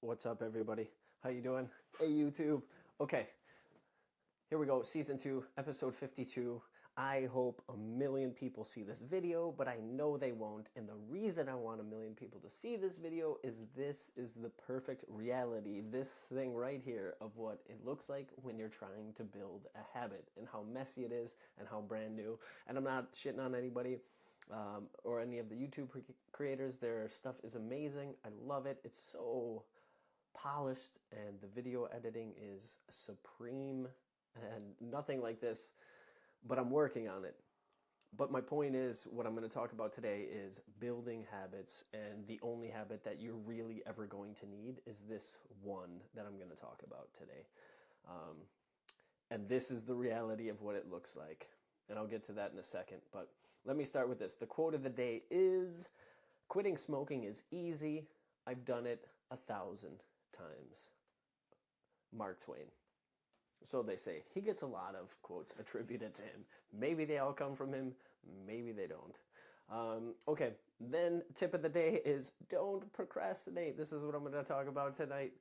What's up, everybody? How you doing? Hey, YouTube. Okay, here we go. Season 2, episode 52. I hope a million people see this video, but I know they won't. And the reason I want a million people to see this video is this is the perfect reality, this thing right here of what it looks like when you're trying to build a habit and how messy it is and how brand new. And I'm not shitting on anybody or any of the YouTube creators. Their stuff is amazing. I love it. It's so polished and the video editing is supreme and nothing like this, but I'm working on it. But my point is, what I'm going to talk about today is building habits, and the only habit that you're really ever going to need is this one that I'm going to talk about today. And this is the reality of what it looks like. And I'll get to that in a second. But let me start with this. The quote of the day is, "Quitting smoking is easy. I've done it 1,000 times." Mark Twain. So they say. He gets a lot of quotes attributed to him. Maybe they all come from him. Maybe they don't. Okay, then tip of the day is don't procrastinate. This is what I'm going to talk about tonight.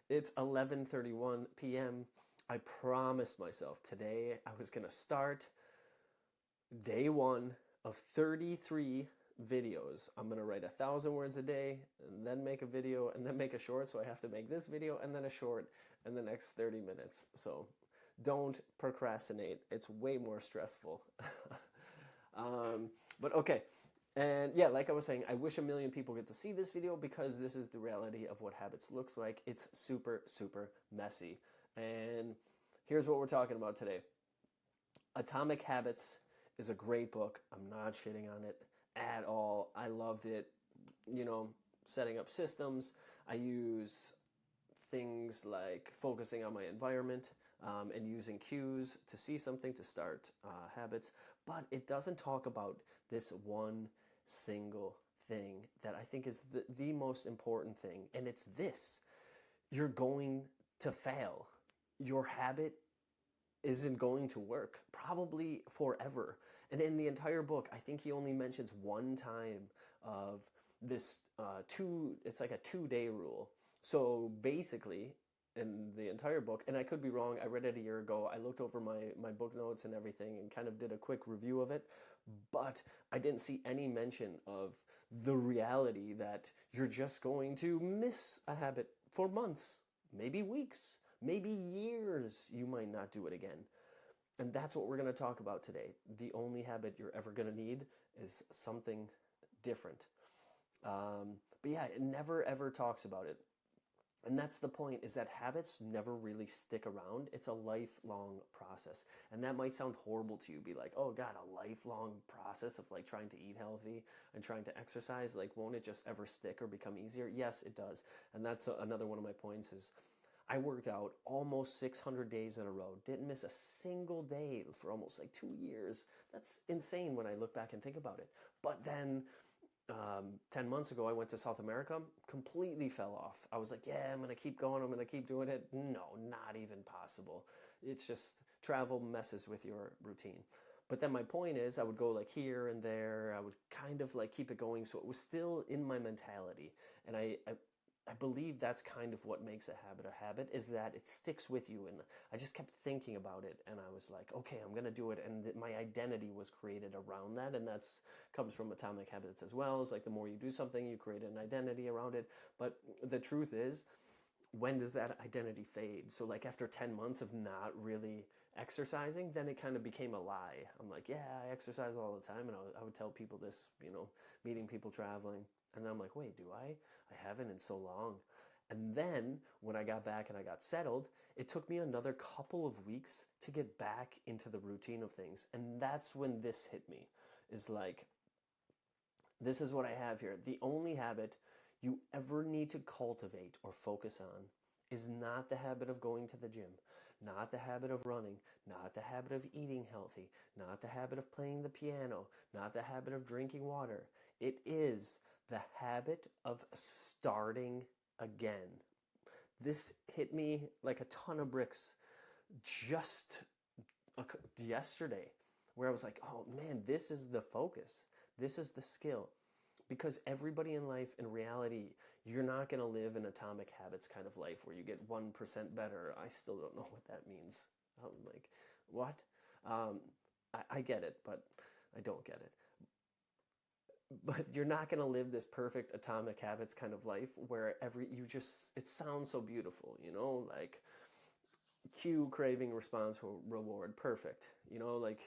It's 11:31 p.m. I promised myself today I was going to start day 1 of 33 videos. I'm going to write 1,000 words a day and then make a video and then make a short. So I have to make this video and then a short in the next 30 minutes. So don't procrastinate. It's way more stressful. But okay. And yeah, like I was saying, I wish a million people get to see this video because this is the reality of what habits looks like. It's super, super messy. And here's what we're talking about today. Atomic Habits is a great book. I'm not shitting on it at all. I loved it. Setting up systems. I use things like focusing on my environment and using cues to see something to start habits. But it doesn't talk about this one single thing that I think is the most important thing. And it's this. You're going to fail. Your habit isn't going to work, probably forever. And in the entire book, I think he only mentions one time of this it's like a 2-day rule. So basically, in the entire book, and I could be wrong, I read it a year ago, I looked over my book notes and everything and kind of did a quick review of it, but I didn't see any mention of the reality that you're just going to miss a habit for months, maybe weeks, maybe years. You might not do it again. And that's what we're going to talk about today. The only habit you're ever going to need is something different. But yeah, it never ever talks about it. And that's the point, is that habits never really stick around. It's a lifelong process. And that might sound horrible to you, be like, oh God, a lifelong process of like trying to eat healthy and trying to exercise. Like, won't it just ever stick or become easier? Yes, it does. And that's another one of my points is I worked out almost 600 days in a row. Didn't miss a single day for almost like 2 years. That's insane when I look back and think about it. But then 10 months ago, I went to South America, completely fell off. I was like, yeah, I'm going to keep going. I'm going to keep doing it. No, not even possible. It's just travel messes with your routine. But then my point is I would go like here and there. I would kind of like keep it going. So it was still in my mentality. And I believe that's kind of what makes a habit, is that it sticks with you. And I just kept thinking about it, and I was like, okay, I'm going to do it. And my identity was created around that. And that's comes from Atomic Habits as well. It's like the more you do something, you create an identity around it. But the truth is, when does that identity fade? So like after 10 months of not really exercising, then it kind of became a lie. I'm like, yeah, I exercise all the time. And I would tell people this, meeting people, traveling. And then I'm like, wait, do I? I haven't in so long. And then when I got back and I got settled, it took me another couple of weeks to get back into the routine of things. And that's when this hit me, is like, this is what I have here. The only habit you ever need to cultivate or focus on is not the habit of going to the gym, not the habit of running, not the habit of eating healthy, not the habit of playing the piano, not the habit of drinking water. It is the habit of starting again. This hit me like a ton of bricks just yesterday, where I was like, oh man, this is the focus. This is the skill. Because everybody in life, in reality, You're not going to live an atomic habits kind of life where you get 1% better. I still don't know what that means. I'm like, what? Um, I get it, but I don't get it. But you're not going to live this perfect atomic habits kind of life where it sounds so beautiful, like cue, craving, response, reward, perfect. Like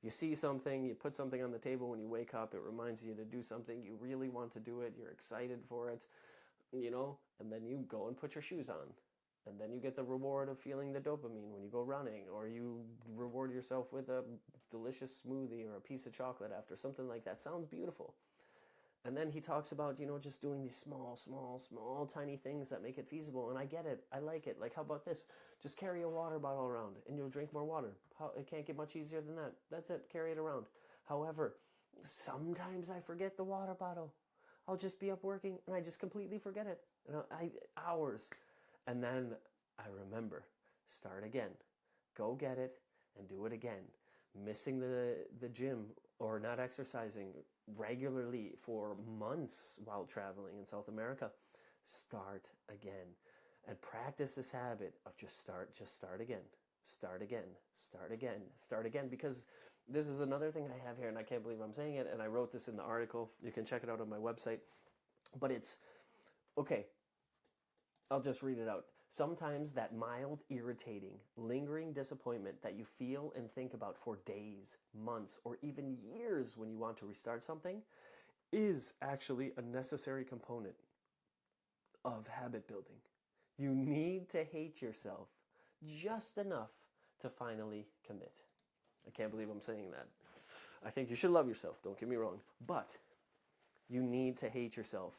you see something, you put something on the table when you wake up, it reminds you to do something, you really want to do it, you're excited for it, and then you go and put your shoes on. And then you get the reward of feeling the dopamine when you go running, or you reward yourself with a delicious smoothie or a piece of chocolate after, something like that. Sounds beautiful. And then he talks about, just doing these small, tiny things that make it feasible. And I get it. I like it. Like, how about this? Just carry a water bottle around and you'll drink more water. It can't get much easier than that. That's it. Carry it around. However, sometimes I forget the water bottle. I'll just be up working and I just completely forget it. Hours. And then I remember, start again. Go get it and do it again. Missing the gym or not exercising regularly for months while traveling in South America, start again. And practice this habit of just start again. Start again, start again, start again. Because this is another thing I have here, and I can't believe I'm saying it, and I wrote this in the article. You can check it out on my website. But it's, okay, I'll just read it out. Sometimes that mild, irritating, lingering disappointment that you feel and think about for days, months, or even years when you want to restart something is actually a necessary component of habit building. You need to hate yourself just enough to finally commit. I can't believe I'm saying that. I think you should love yourself, don't get me wrong, but you need to hate yourself.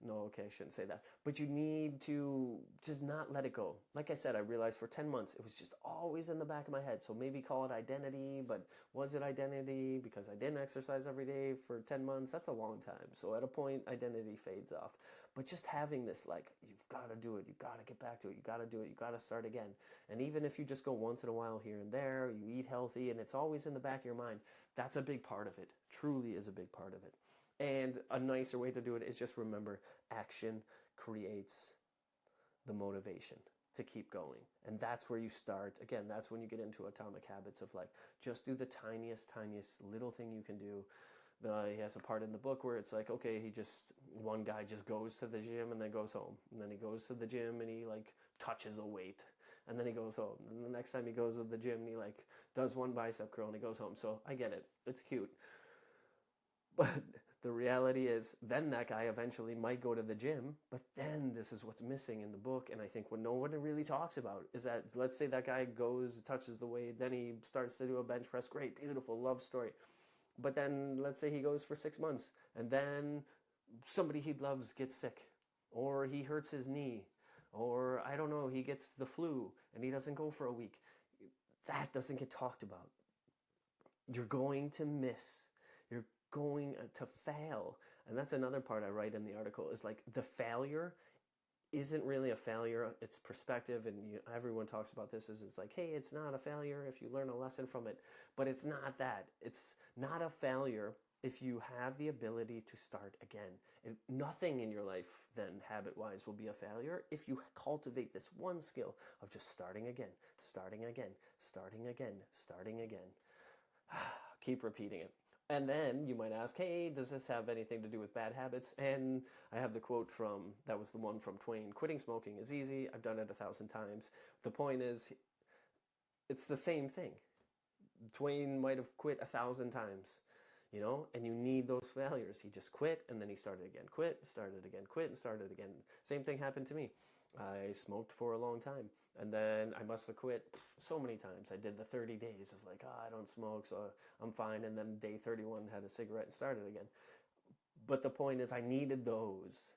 No, okay, I shouldn't say that. But you need to just not let it go. Like I said, I realized for 10 months, it was just always in the back of my head. So maybe call it identity, but was it identity because I didn't exercise every day for 10 months? That's a long time. So at a point, identity fades off. But just having this, like, you've got to do it. You've got to get back to it. You've got to do it. You've got to start again. And even if you just go once in a while here and there, you eat healthy, and it's always in the back of your mind, that's a big part of it. Truly is a big part of it. And a nicer way to do it is just remember, action creates the motivation to keep going. And that's where you start. Again, that's when you get into atomic habits of like, just do the tiniest little thing you can do. He has a part in the book where it's like, okay, one guy just goes to the gym and then goes home. And then he goes to the gym and he like touches a weight. And then he goes home. And the next time he goes to the gym, he like does one bicep curl and he goes home. So I get it. It's cute. But the reality is then that guy eventually might go to the gym, but then this is what's missing in the book. And I think what no one really talks about is that, let's say that guy goes, touches the weight, then he starts to do a bench press. Great, beautiful, love story. But then let's say he goes for 6 months and then somebody he loves gets sick, or he hurts his knee, or I don't know, he gets the flu and he doesn't go for a week. That doesn't get talked about. You're going to miss. You're going to fail. And that's another part I write in the article, is like the failure isn't really a failure. It's perspective. And everyone talks about this as it's like, hey, it's not a failure if you learn a lesson from it. But it's not that. It's not a failure if you have the ability to start again. And nothing in your life then, habit-wise, will be a failure if you cultivate this one skill of just starting again, starting again, starting again, starting again. Keep repeating it. And then you might ask, hey, does this have anything to do with bad habits? And I have the quote that was the one from Twain: quitting smoking is easy. I've done it 1,000 times. The point is, it's the same thing. Twain might have quit 1,000 times, and you need those failures. He just quit, and then he started again, quit, started again, quit, and started again. Same thing happened to me. I smoked for a long time, and then I must have quit so many times. I did the 30 days of like, I don't smoke, so I'm fine. And then day 31, had a cigarette and started again. But the point is, I needed those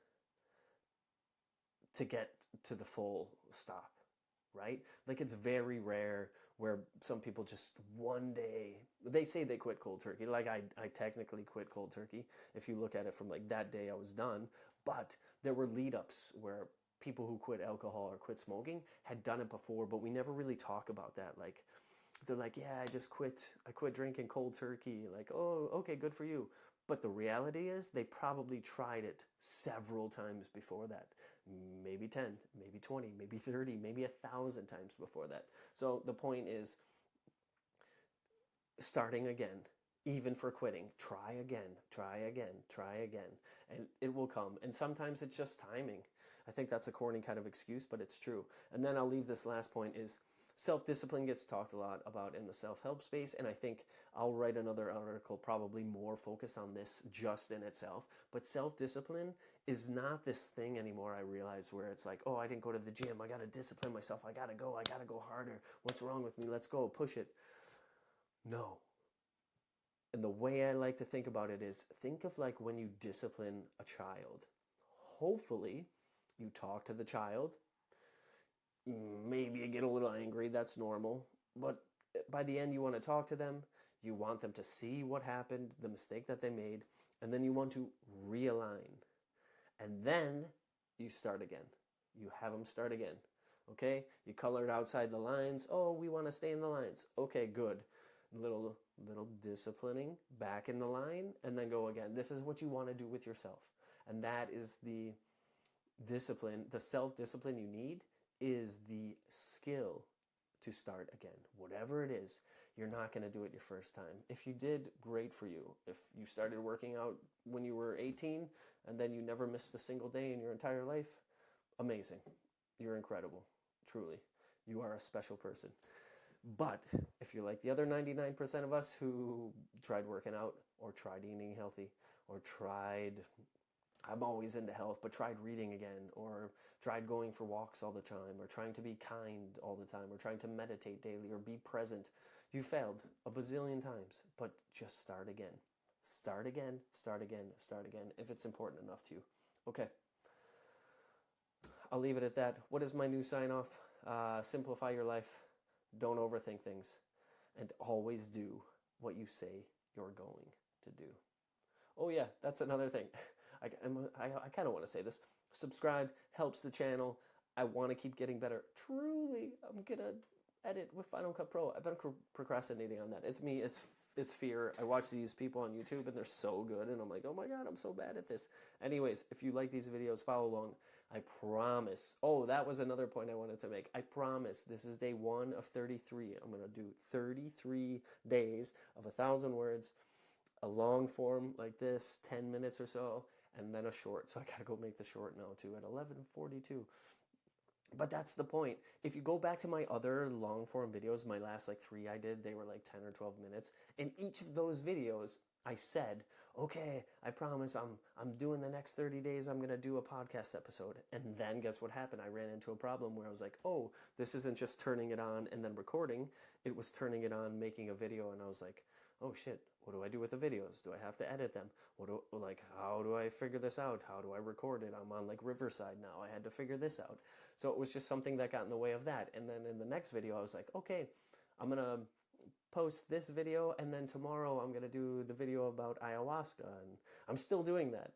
to get to the full stop, right? Like, it's very rare where some people just one day, they say they quit cold turkey. Like, I technically quit cold turkey if you look at it from like that day I was done. But there were lead-ups where people who quit alcohol or quit smoking had done it before, but we never really talk about that. Like, they're like, yeah, I quit drinking cold turkey. Like, oh, okay, good for you. But the reality is they probably tried it several times before that. Maybe 10, maybe 20, maybe 30, maybe 1,000 times before that. So the point is starting again, even for quitting. Try again, try again, try again, and it will come. And sometimes it's just timing. I think that's a corny kind of excuse, but it's true. And then I'll leave this last point is self-discipline gets talked a lot about in the self-help space, and I think I'll write another article probably more focused on this just in itself. But self-discipline is not this thing anymore, I realize, where it's like, oh, I didn't go to the gym, I gotta discipline myself, I gotta go harder, what's wrong with me, let's go, push it. No. And the way I like to think about it is think of like when you discipline a child. Hopefully, you talk to the child. Maybe you get a little angry, that's normal. But by the end, you want to talk to them. You want them to see what happened, the mistake that they made, and then you want to realign. And then you start again. You have them start again. Okay? You colored outside the lines. Oh, we want to stay in the lines. Okay, good. Little disciplining back in the line and then go again. This is what you want to do with yourself. And that is the discipline, the self-discipline you need is the skill to start again. Whatever it is, you're not going to do it your first time. If you did, great for you. If you started working out when you were 18 and then you never missed a single day in your entire life, amazing. You're incredible. Truly. You are a special person. But if you're like the other 99% of us who tried working out or tried eating healthy or tried, I'm always into health, but tried reading again or tried going for walks all the time or trying to be kind all the time or trying to meditate daily or be present, you failed a bazillion times, but just start again. Start again, start again, start again if it's important enough to you. Okay. I'll leave it at that. What is my new sign off? Simplify your life. Don't overthink things, and always do what you say you're going to do. Oh yeah, that's another thing. I kind of want to say this. Subscribe helps the channel. I want to keep getting better. Truly, I'm going to edit with Final Cut Pro. I've been procrastinating on that. It's me. It's fear. I watch these people on YouTube, and they're so good, and I'm like, oh my God, I'm so bad at this. Anyways, if you like these videos, follow along. I promise. Oh, that was another point I wanted to make. I promise this is day 1 of 33. I'm going to do 33 days of 1,000 words, a long form like this, 10 minutes or so, and then a short. So I got to go make the short now too at 11:42. But that's the point. If you go back to my other long form videos, my last like 3 I did, they were like 10 or 12 minutes. In each of those videos, I said, okay, I promise I'm doing the next 30 days, I'm going to do a podcast episode. And then guess what happened? I ran into a problem where I was like, oh, this isn't just turning it on and then recording. It was turning it on, making a video. And I was like, oh shit, what do I do with the videos? Do I have to edit them? How do I figure this out? How do I record it? I'm on like Riverside now. I had to figure this out. So it was just something that got in the way of that. And then in the next video, I was like, okay, I'm going to post this video, and then tomorrow I'm going to do the video about ayahuasca, and I'm still doing that.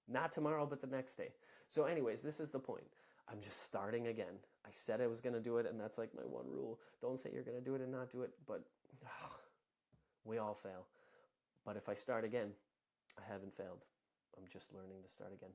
Not tomorrow, but the next day. So anyways, this is the point. I'm just starting again. I said I was going to do it, and that's like my one rule. Don't say you're going to do it and not do it, but we all fail. But if I start again, I haven't failed. I'm just learning to start again.